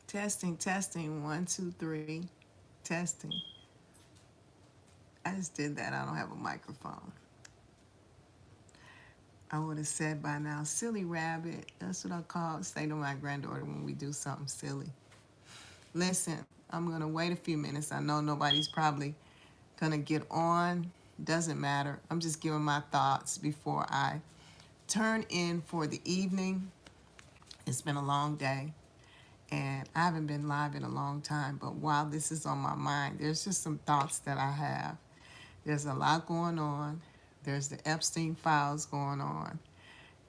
Testing, testing. One, two, three. Testing. I just did that. I don't have a microphone. I would have said by now, silly rabbit. That's what I say to my granddaughter when we do something silly. Listen, I'm going to wait a few minutes. I know nobody's probably going to get on. Doesn't matter. I'm just giving my thoughts before I turn in for the evening. It's been a long day, and I haven't been live in a long time, but while this is on my mind, there's just some thoughts that I have. There's a lot going on. There's the Epstein files going on.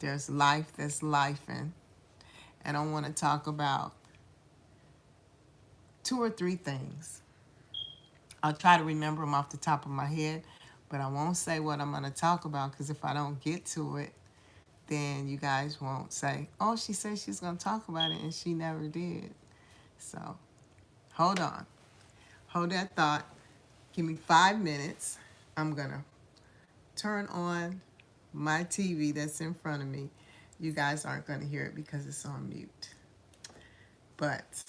There's life that's lifing. And I want to talk about two or three things. I'll try to remember them off the top of my head, but I won't say what I'm going to talk about, because if I don't get to it, then you guys won't say, oh, she said she's going to talk about it and she never did. So hold on. Hold that thought. Give me 5 minutes. I'm going to turn on my TV that's in front of me. You guys aren't going to hear it because it's on mute. But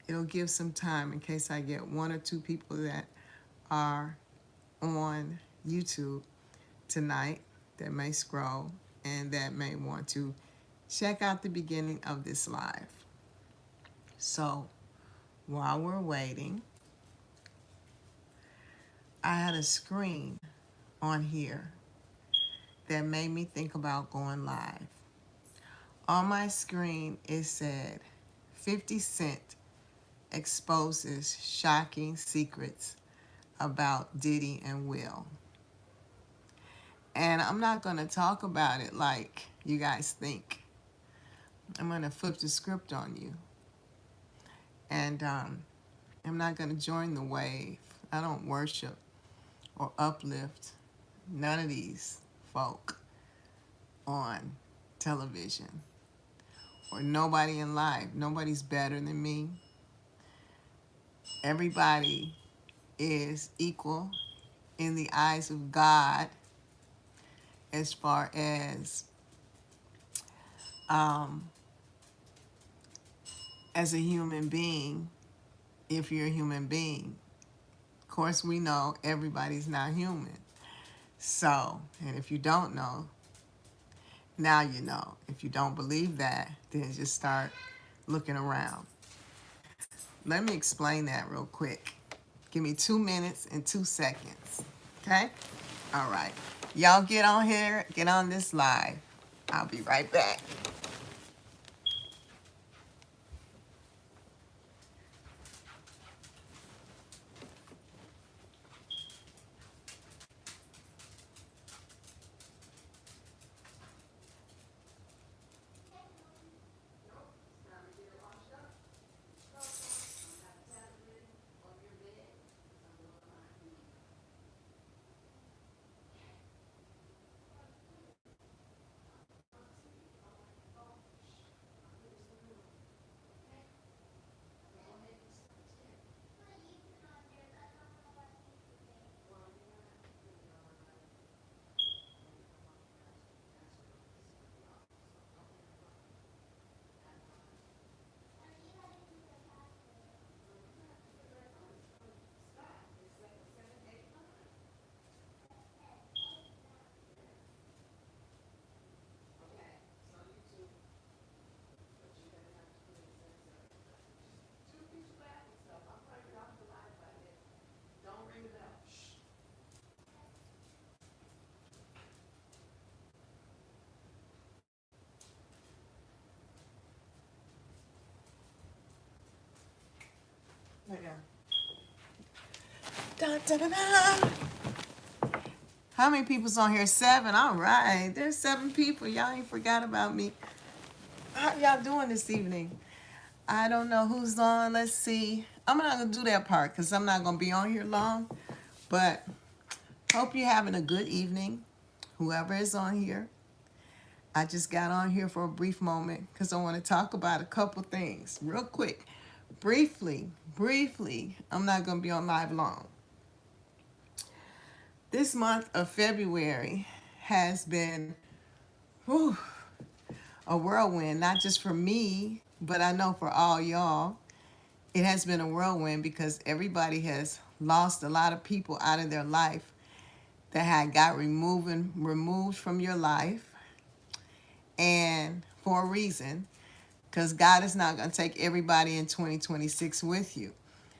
it'll give some time in case I get one or two people that are on YouTube tonight that may scroll and that may want to check out the beginning of this live. So while we're waiting, I had a screen on here that made me think about going live. On my screen, it said 50 Cent exposes shocking secrets about Diddy and Will. And I'm not going to talk about it like you guys think. I'm going to flip the script on you. And I'm not going to join the wave. I don't worship or uplift none of these folk on television or nobody in life. Nobody's better than me. Everybody is equal in the eyes of God as far as a human being, if you're a human being. Of course, we know everybody's not human. So, and if you don't know, now you know. If you don't believe that, then just start looking around. Let me explain that real quick. Give me 2 minutes and 2 seconds. Okay? All right. Y'all get on here, get on this live. I'll be right back. Dun, dun, dun, dun. How many people's on here? 7. All right. There's 7 people. Y'all ain't forgot about me. How y'all doing this evening? I don't know who's on. Let's see. I'm not going to do that part because I'm not going to be on here long. But hope you're having a good evening, whoever is on here. I just got on here for a brief moment because I want to talk about a couple things real quick. Briefly. I'm not going to be on live long. This month of February has been a whirlwind, not just for me, But I know for all y'all, it has been a whirlwind because everybody has lost a lot of people out of their life that had got removed from your life, and for a reason, because God is not going to take everybody in 2026 with you.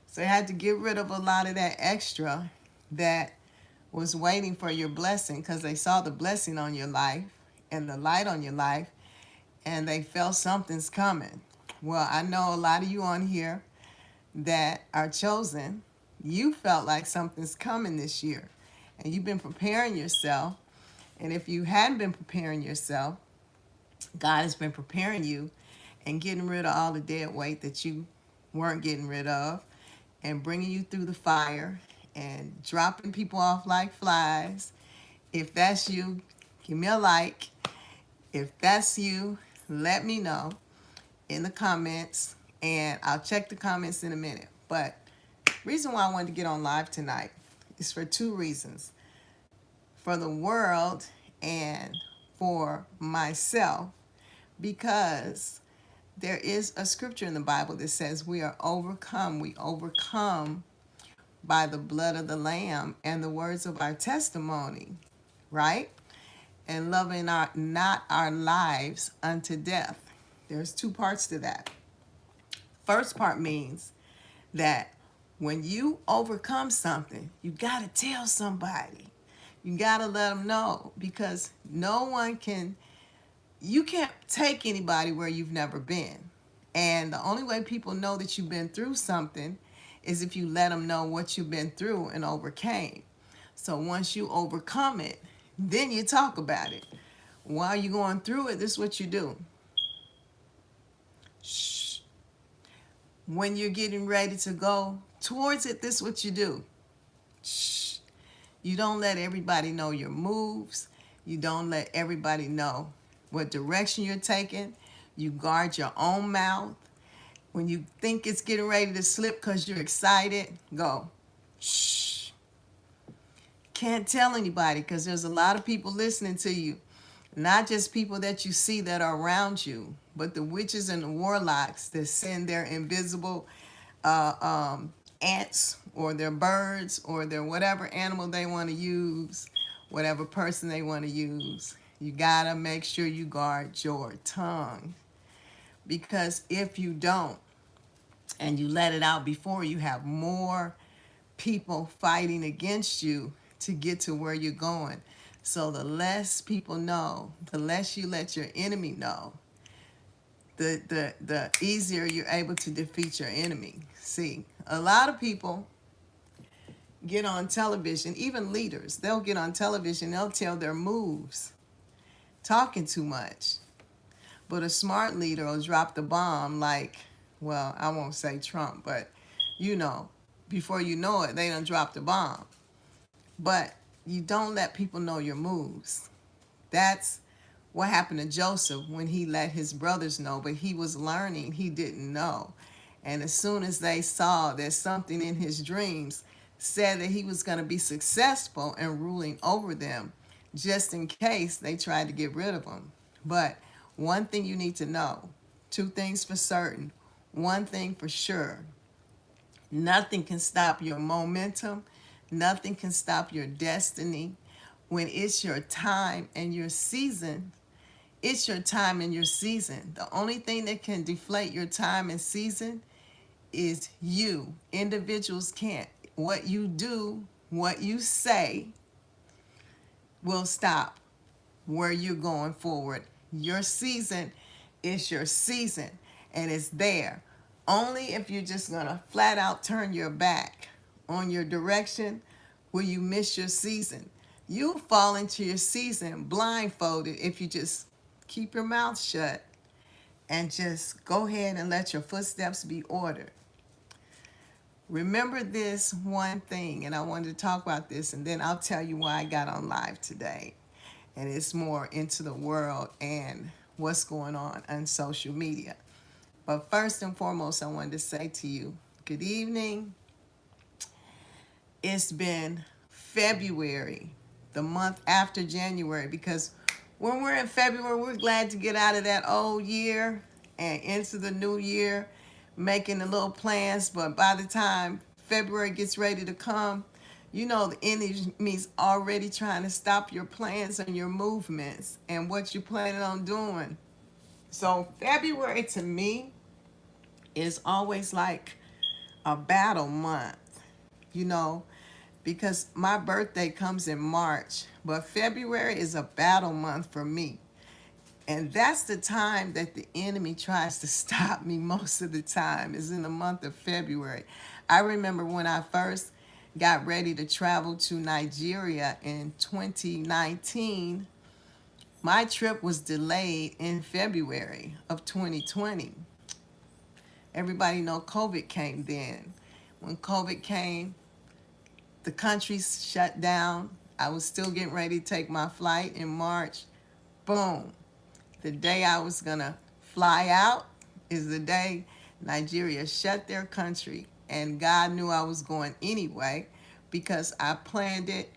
So you had to get rid of a lot of that extra that was waiting for your blessing, because they saw the blessing on your life and the light on your life, and they felt something's coming. Well, I know a lot of you on here that are chosen, you felt like something's coming this year, and you've been preparing yourself. And if you hadn't been preparing yourself, God has been preparing you and getting rid of all the dead weight that you weren't getting rid of, and bringing you through the fire and dropping people off like flies. If that's you, give me a like. If that's you, let me know in the comments, and I'll check the comments in a minute. But reason why I wanted to get on live tonight is for two reasons: for the world and for myself, because there is a scripture in the Bible that says we overcome by the blood of the Lamb and the words of our testimony, right? And loving not our lives unto death. There's two parts to that. First part means that when you overcome something, you got to tell somebody. You got to let them know, because you can't take anybody where you've never been. And the only way people know that you've been through something is if you let them know what you've been through and overcame. So once you overcome it, then you talk about it. While you're going through it, this is what you do. Shh. When you're getting ready to go towards it, this is what you do. Shh. You don't let everybody know your moves. You don't let everybody know what direction you're taking. You guard your own mouth. When you think it's getting ready to slip because you're excited, go. Shh. Can't tell anybody, because there's a lot of people listening to you. Not just people that you see that are around you, but the witches and the warlocks that send their invisible ants or their birds or their whatever animal they want to use, whatever person they want to use. You got to make sure you guard your tongue, because if you don't and you let it out before, you have more people fighting against you to get to where you're going. So the less people know, the less you let your enemy know, the easier you're able to defeat your enemy. See, a lot of people get on television, even leaders, they'll get on television, they'll tell their moves, talking too much. But a smart leader will drop the bomb like, well, I won't say Trump, but before you know it, they done dropped the bomb. But you don't let people know your moves. That's what happened to Joseph when he let his brothers know, but he was learning, he didn't know. And as soon as they saw that something in his dreams said that he was going to be successful in ruling over them, just in case they tried to get rid of him. But one thing you need to know, two things for certain, one thing for sure: nothing can stop your momentum. Nothing can stop your destiny. When it's your time and your season, it's your time and your season. The only thing that can deflate your time and season is you. Individuals can't. What you do, what you say will stop where you're going forward. Your season is your season, and it's there. Only if you're just going to flat out turn your back on your direction will you miss your season. You'll fall into your season blindfolded if you just keep your mouth shut and just go ahead and let your footsteps be ordered. Remember this one thing, and I wanted to talk about this, and then I'll tell you why I got on live today. And it's more into the world and what's going on social media. But first and foremost, I wanted to say to you, good evening. It's been February, the month after January, because when we're in February, we're glad to get out of that old year and into the new year making the little plans, but by the time February gets ready to come, you know the enemy's already trying to stop your plans and your movements and what you're planning on doing. So February to me is always like a battle month, you know, because my birthday comes in March, but February is a battle month for me. And that's the time that the enemy tries to stop me most of the time, is in the month of February. I remember when I first got ready to travel to Nigeria in 2019, my trip was delayed in February of 2020. Everybody know COVID came then. When COVID came, the country shut down. I was still getting ready to take my flight in March. Boom. The day I was going to fly out is the day Nigeria shut their country. And God knew I was going anyway because I planned it,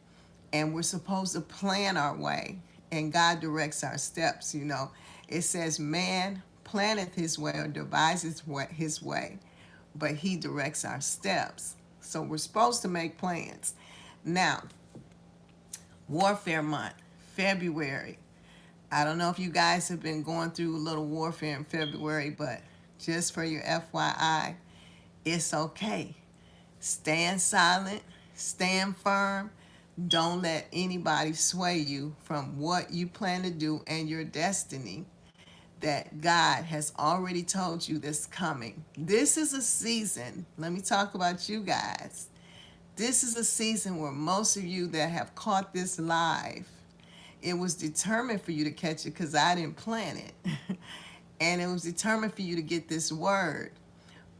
and we're supposed to plan our way. And God directs our steps, you know. It says, man planneth his way or devises his way, but he directs our steps. So we're supposed to make plans. Now, Warfare Month, February. I don't know if you guys have been going through a little warfare in February, but just for your FYI, it's okay. Stand silent, stand firm. Don't let anybody sway you from what you plan to do and your destiny that God has already told you that's coming. This is a season, let me talk about you guys. This is a season where most of you that have caught this live, it was determined for you to catch it because I didn't plan it. And it was determined for you to get this word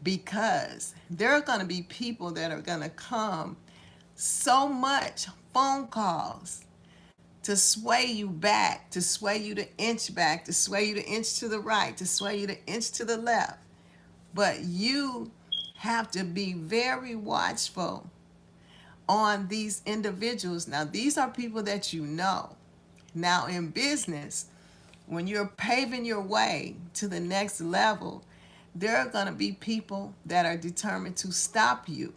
because there are going to be people that are going to come so much phone calls to sway you back, to sway you to inch back, to sway you to inch to the right, to sway you to inch to the left. But you have to be very watchful on these individuals. Now, these are people that you know. Now, in business, when you're paving your way to the next level, there are going to be people that are determined to stop you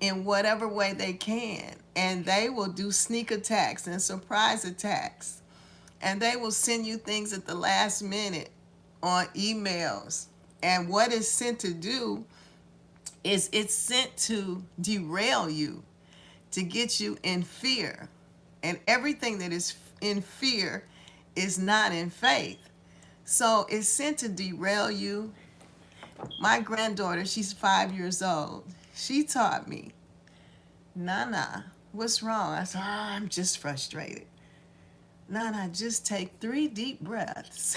in whatever way they can. And they will do sneak attacks and surprise attacks. And they will send you things at the last minute on emails. And what it's sent to do is it's sent to derail you, to get you in fear. And everything that is in fear is not in faith. So it's sent to derail you. My granddaughter, she's 5 years old. She taught me, Nana, what's wrong? I said, I'm just frustrated. Nana, just take 3 deep breaths.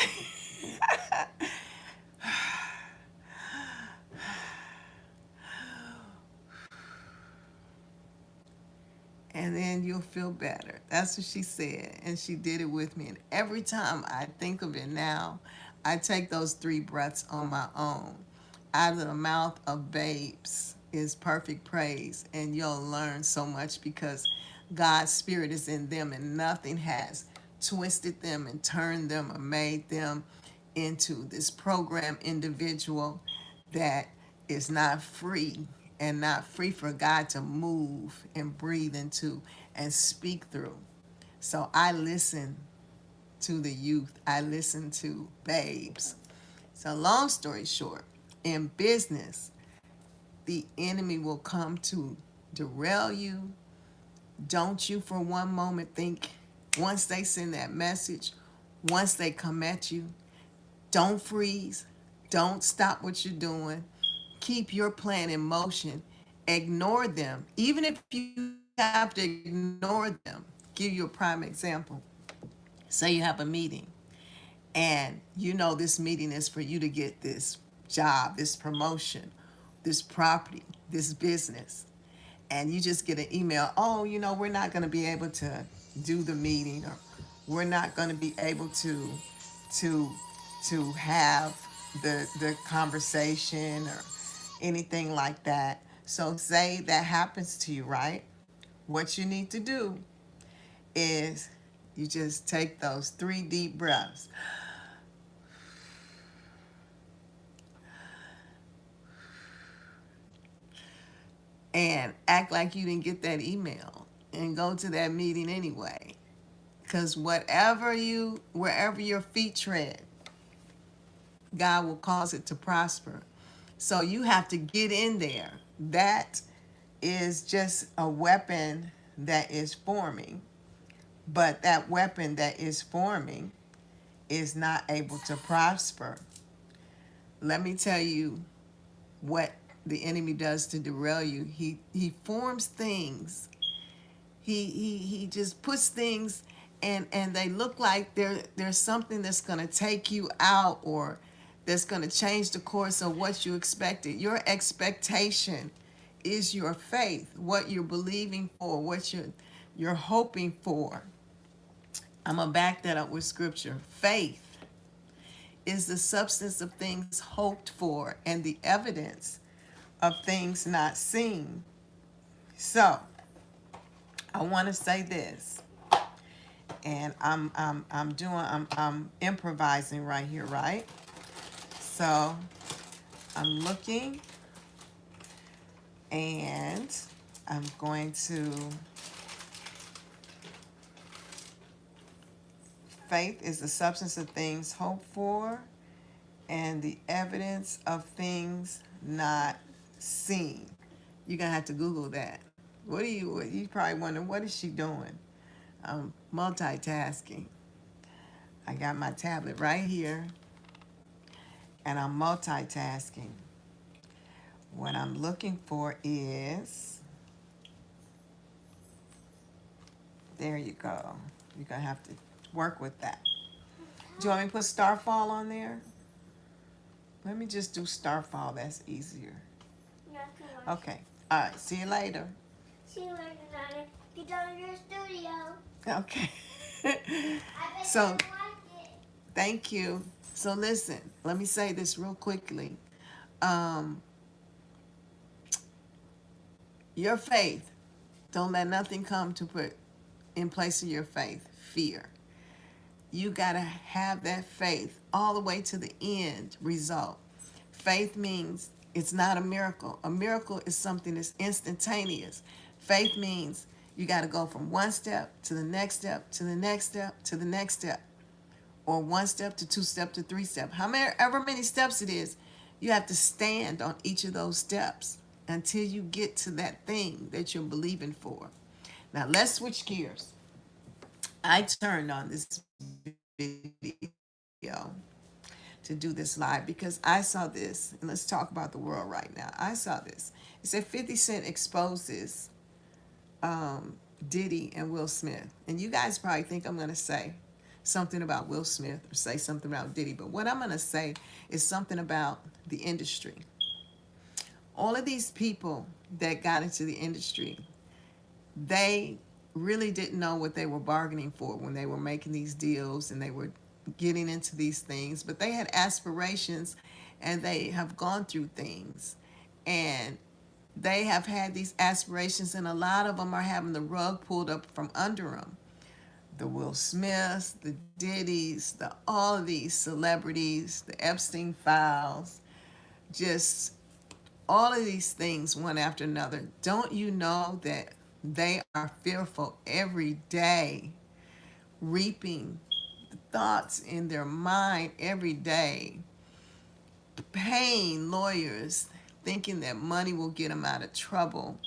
And then you'll feel better. That's what she said. And she did it with me. And every time I think of it now, I take those 3 breaths on my own. Out of the mouth of babes is perfect praise. And you'll learn so much because God's spirit is in them and nothing has twisted them and turned them or made them into this program individual that is not free and not free for God to move and breathe into and speak through. So I listen to the youth. I listen to babes. So long story short, in business, the enemy will come to derail you. Don't you for one moment think, once they send that message, once they come at you, don't freeze. Don't stop what you're doing. Keep your plan in motion. Ignore them. Even if you have to ignore them. Give you a prime example. Say you have a meeting and you know this meeting is for you to get this job, this promotion, this property, this business. And you just get an email, oh, you know, we're not going to be able to do the meeting, or we're not going to be able to to have the conversation or anything like that. So say that happens to you, right? What you need to do is you just take those 3 deep breaths. and act like you didn't get that email and go to that meeting anyway. Because wherever your feet tread, God will cause it to prosper. So you have to get in there. That is just a weapon that is forming. But that weapon that is forming is not able to prosper. Let me tell you what the enemy does to derail you. He forms things. He just puts things, and they look like there's something that's going to take you out, or that's going to change the course of what you expected. Your expectation is your faith, what you're believing for, what you're hoping for. I'm going to back that up with scripture. Faith is the substance of things hoped for and the evidence of things not seen. So, I want to say this, and I'm improvising right here, right? So, I'm looking, and I'm going to. Faith is the substance of things hoped for and the evidence of things not seen. You're gonna have to Google that. You probably wondering, what is she doing? I'm multitasking. I got my tablet right here, and I'm multitasking. What I'm looking for is, there you go. You're gonna have to work with that. Do you want me to put Starfall on there? Let me just do Starfall. That's easier. Okay. All right. See you later. See you later, Nana. Get out of your studio. Okay. So, So, thank you. So listen, let me say this real quickly. Um, your faith, don't let nothing come to put in place of your faith. Fear. You got to have that faith all the way to the end result. Faith means it's not a miracle. A miracle is something that's instantaneous. Faith means you got to go from one step to the next step to the next step to the next step, or one step to two step to three step. However many steps it is, you have to stand on each of those steps until you get to that thing that you're believing for. Now let's switch gears. I turned on this video to do this live because I saw this, and let's talk about the world right now. I saw this. It said 50 Cent exposes Diddy and Will Smith. And you guys probably think I'm going to say something about Will Smith or say something about Diddy, but what I'm going to say is something about the industry. All of these people that got into the industry, they really didn't know what they were bargaining for when they were making these deals and they were getting into these things, but they had aspirations and they have gone through things, and they have had these aspirations, and a lot of them are having the rug pulled up from under them. The Will Smiths, the Diddys, all of these celebrities, the Epstein files, just all of these things one after another. Don't you know that they are fearful every day, reaping the thoughts in their mind every day, paying lawyers, thinking that money will get them out of trouble.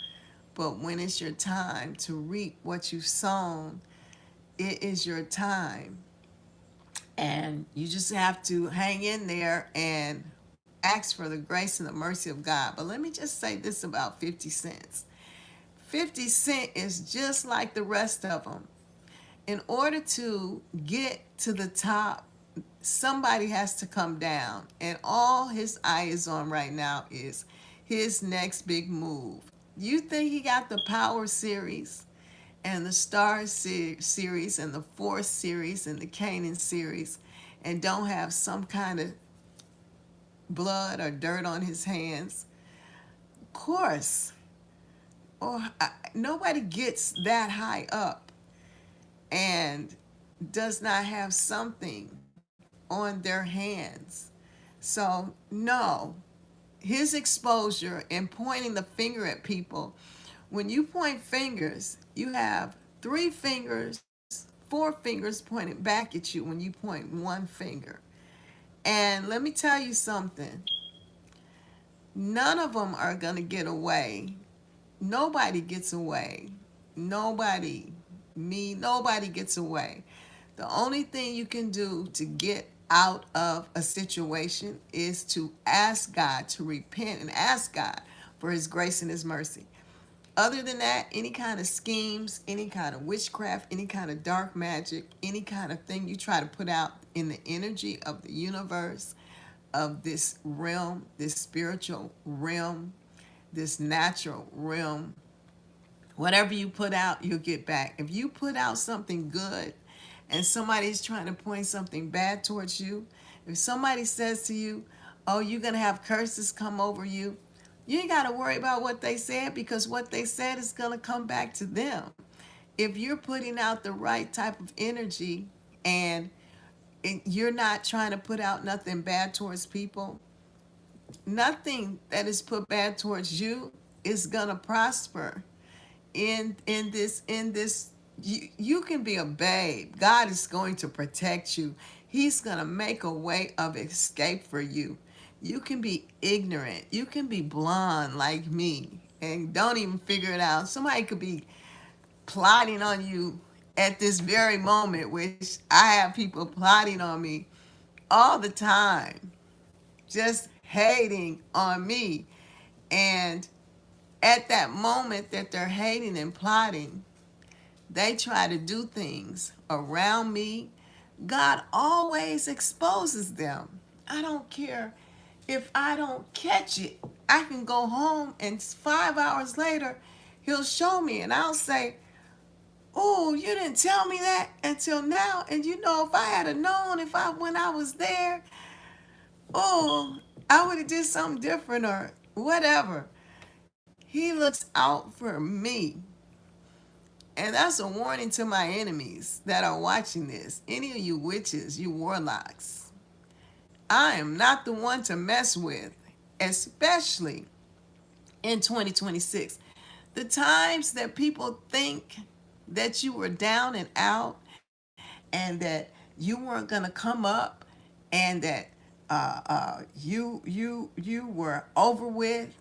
But when it's your time to reap what you've sown, it is your time. And you just have to hang in there and ask for the grace and the mercy of God. But let me just say this about 50 Cent. 50 Cent is just like the rest of them. In order to get to the top, somebody has to come down. And all his eye is on right now is his next big move. You think he got the Power series and the Star series and the Force series and the Canaan series and don't have some kind of blood or dirt on his hands? Of course. Nobody gets that high up and does not have something on their hands. So, no, his exposure and pointing the finger at people. When you point fingers, you have three fingers, four fingers pointed back at you when you point one finger. And let me tell you something, none of them are going to get away. Nobody gets away. Nobody, nobody gets away. The only thing you can do to get out of a situation is to ask God, to repent and ask God for his grace and his mercy. Other than that, any kind of schemes, any kind of witchcraft, any kind of dark magic, any kind of thing you try to put out in the energy of the universe, of this realm, this spiritual realm, this natural realm, whatever you put out, you'll get back. If you put out something good and somebody's trying to point something bad towards you, if somebody says to you, oh, you're going to have curses come over you ain't got to worry about what they said, because what they said is going to come back to them. If you're putting out the right type of energy and you're not trying to put out nothing bad towards people, nothing that is put bad towards you is going to prosper in this. You can be a babe. God is going to protect you. He's going to make a way of escape for you. You can be ignorant. You can be blonde like me and don't even figure it out. Somebody could be plotting on you at this very moment, which I have people plotting on me all the time, just hating on me. And at that moment that they're hating and plotting, they try to do things around me. God always exposes them. I don't care if I don't catch it. I can go home and 5 hours later, he'll show me and I'll say, oh, you didn't tell me that until now. And you know, if I had known, when I was there, oh, I would have did something different or whatever. He looks out for me. And that's a warning to my enemies that are watching this. Any of you witches, you warlocks, I am not the one to mess with, especially in 2026. The times that people think that you were down and out and that you weren't going to come up and that you were over with,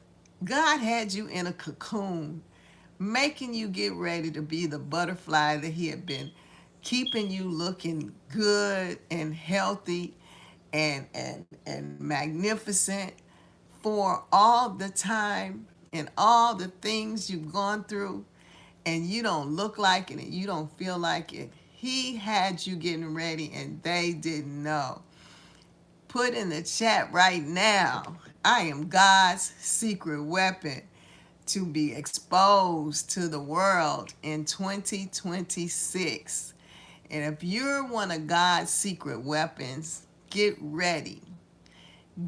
God had you in a cocoon, making you get ready to be the butterfly that he had been keeping you looking good and healthy and magnificent for all the time and all the things you've gone through, and you don't look like it and you don't feel like it. He had you getting ready and they didn't know. Put in the chat right now, I am God's secret weapon to be exposed to the world in 2026. And if you're one of God's secret weapons, get ready.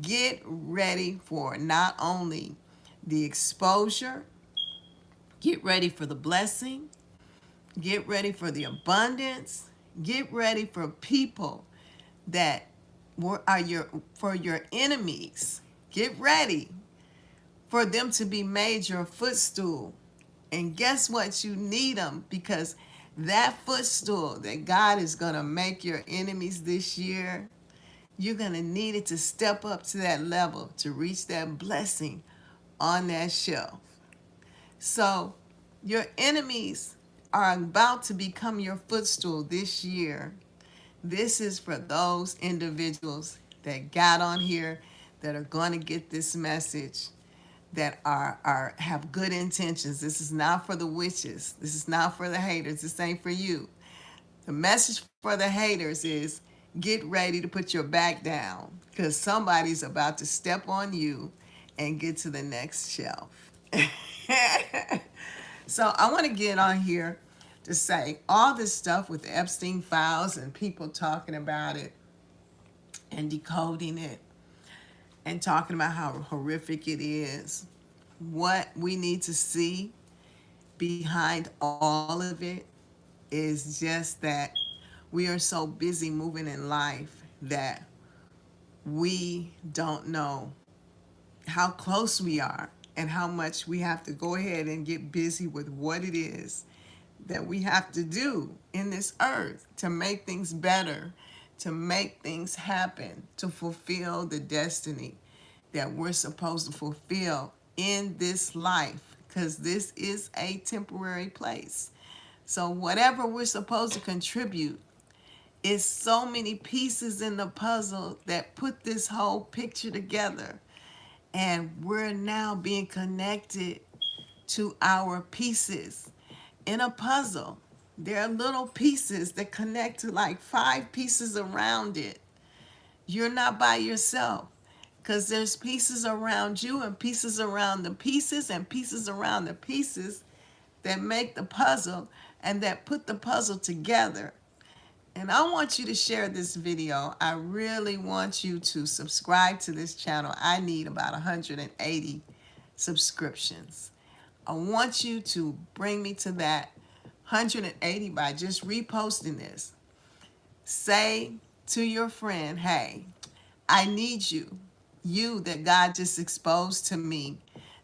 Get ready for not only the exposure, get ready for the blessing, get ready for the abundance, get ready for people that are for your enemies. Get ready for them to be made your footstool. And guess what? You need them, because that footstool that God is going to make your enemies this year, you're going to need it to step up to that level, to reach that blessing on that shelf. So your enemies are about to become your footstool this year. This is for those individuals that got on here, that are going to get this message, that are have good intentions. This is not for the witches. This is not for the haters. This ain't for you. The message for the haters is, get ready to put your back down, because somebody's about to step on you and get to the next shelf. So I want to get on here to say all this stuff with the Epstein files and people talking about it and decoding it and talking about how horrific it is. What we need to see behind all of it is just that we are so busy moving in life that we don't know how close we are and how much we have to go ahead and get busy with what it is that we have to do in this earth to make things better, to make things happen, to fulfill the destiny that we're supposed to fulfill in this life, because this is a temporary place. So, whatever we're supposed to contribute is so many pieces in the puzzle that put this whole picture together. And we're now being connected to our pieces in a puzzle. There are little pieces that connect to like 5 pieces around it. You're not by yourself, because there's pieces around you and pieces around the pieces and pieces around the pieces that make the puzzle and that put the puzzle together. And I want you to share this video. I really want you to subscribe to this channel. I need about 180 subscriptions. I want you to bring me to that 180 by just reposting this. Say to your friend, hey, I need you. You that God just exposed to me,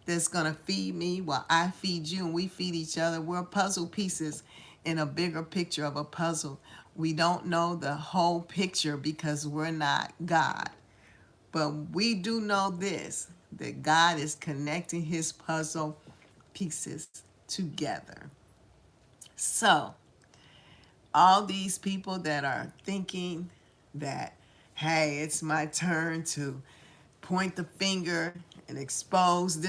that's going to feed me while I feed you and we feed each other. We're puzzle pieces in a bigger picture of a puzzle. We don't know the whole picture because we're not God. But we do know this, that God is connecting his puzzle pieces together. So, all these people that are thinking that, hey, it's my turn to point the finger and expose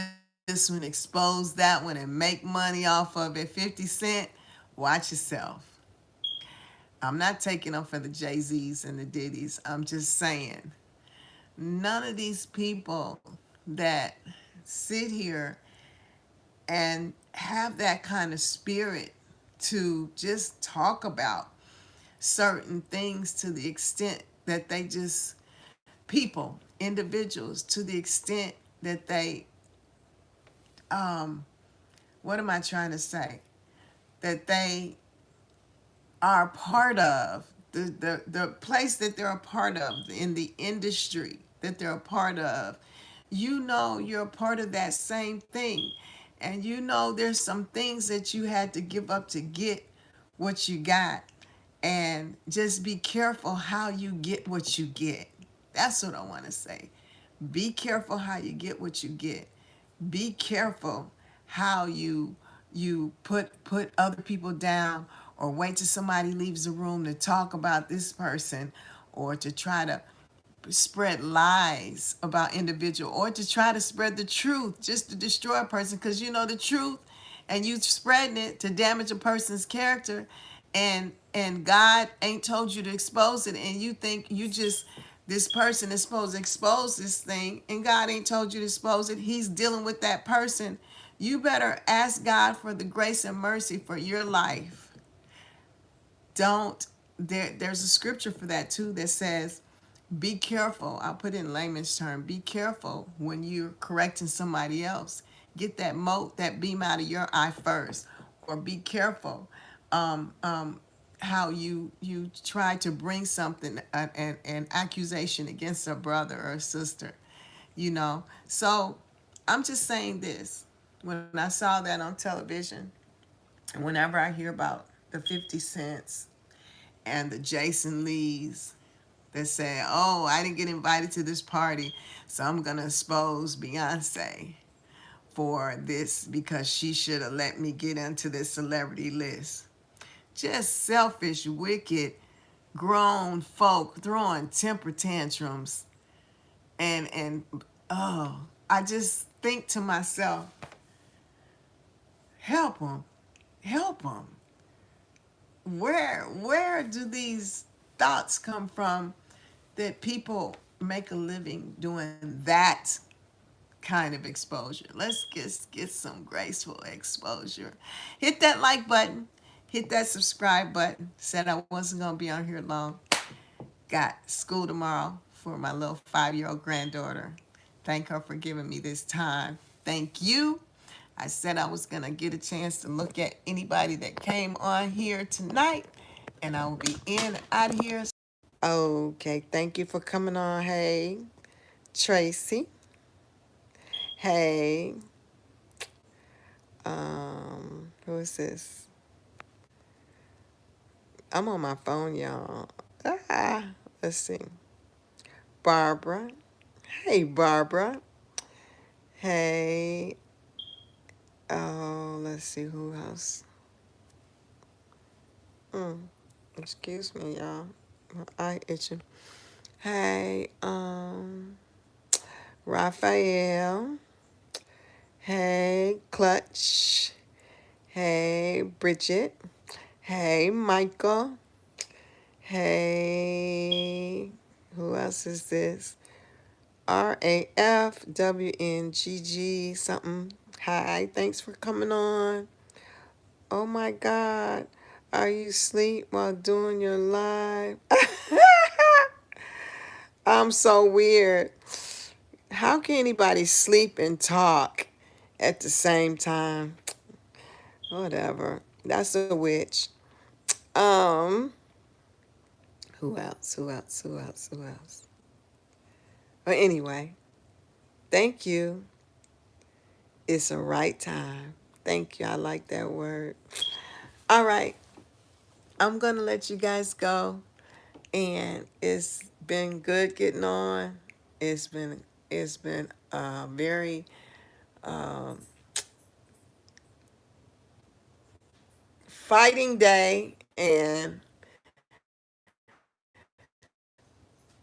this one, expose that one, and make money off of it, 50 Cent, watch yourself. I'm not taking them for the Jay-Z's and the Diddy's. I'm just saying, none of these people that sit here and have that kind of spirit to just talk about certain things to the extent that they just, people, individuals, to the extent that they, what am I trying to say? That they are part of the place that they're a part of in the industry that they're a part of. You know, you're a part of that same thing. And you know, there's some things that you had to give up to get what you got. And just be careful how you get what you get. That's what I want to say. Be careful how you get what you get. Be careful how you put other people down, or wait till somebody leaves the room to talk about this person, or to try to spread lies about individual, or to try to spread the truth just to destroy a person because you know the truth and you spreading it to damage a person's character, and God ain't told you to expose it, and you think you just, this person is supposed to expose this thing and God ain't told you to expose it. He's dealing with that person. You better ask God for the grace and mercy for your life. Don't, there's a scripture for that too that says, be careful. I'll put it in layman's term. Be careful when you're correcting somebody else. Get that mote, that beam out of your eye first. Or be careful how you try to bring something, an accusation against a brother or a sister. You know. So I'm just saying this. When I saw that on television, and whenever I hear about the 50 Cents and the Jason Lees that say, oh, I didn't get invited to this party, so I'm going to expose Beyonce for this because she should have let me get into this celebrity list. Just selfish, wicked, grown folk throwing temper tantrums. And oh, I just think to myself, help them, help them. Where do these thoughts come from that people make a living doing that kind of exposure? Let's get some graceful exposure. Hit that like button. Hit that subscribe button. Said I wasn't going to be on here long. Got school tomorrow for my little 5-year-old granddaughter. Thank her for giving me this time. Thank you. I said I was going to get a chance to look at anybody that came on here tonight, and I will be in and out of here. Okay, thank you for coming on. Hey, Tracy. Hey, who is this? I'm on my phone, y'all. Ah, let's see. Barbara. Hey, Barbara. Hey. Oh, let's see who else. Mm, excuse me, y'all. My eye itching. Hey, Raphael. Hey, Clutch. Hey, Bridget. Hey, Michael. Hey, who else is this? RAFWNGG something. Hi, thanks for coming on. Oh my God. Are you asleep while doing your live? I'm so weird. How can anybody sleep and talk at the same time? Whatever. That's a witch. Um, who else? Who else? Who else? Who else? But anyway, thank you. It's a right time. Thank you. I like that word. All right. I'm going to let you guys go. And it's been good getting on. It's been a very fighting day, and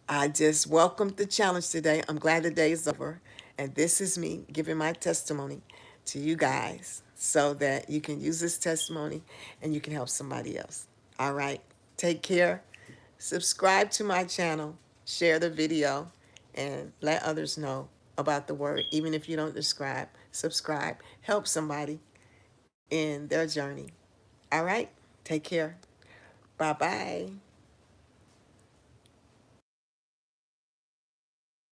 I just welcomed the challenge today. I'm glad the day is over, and this is me giving my testimony to you guys so that you can use this testimony and you can help somebody else. All right, take care. Subscribe to my channel, share the video, and let others know about the word. Even if you don't subscribe, help somebody in their journey. All right, take care. Bye bye.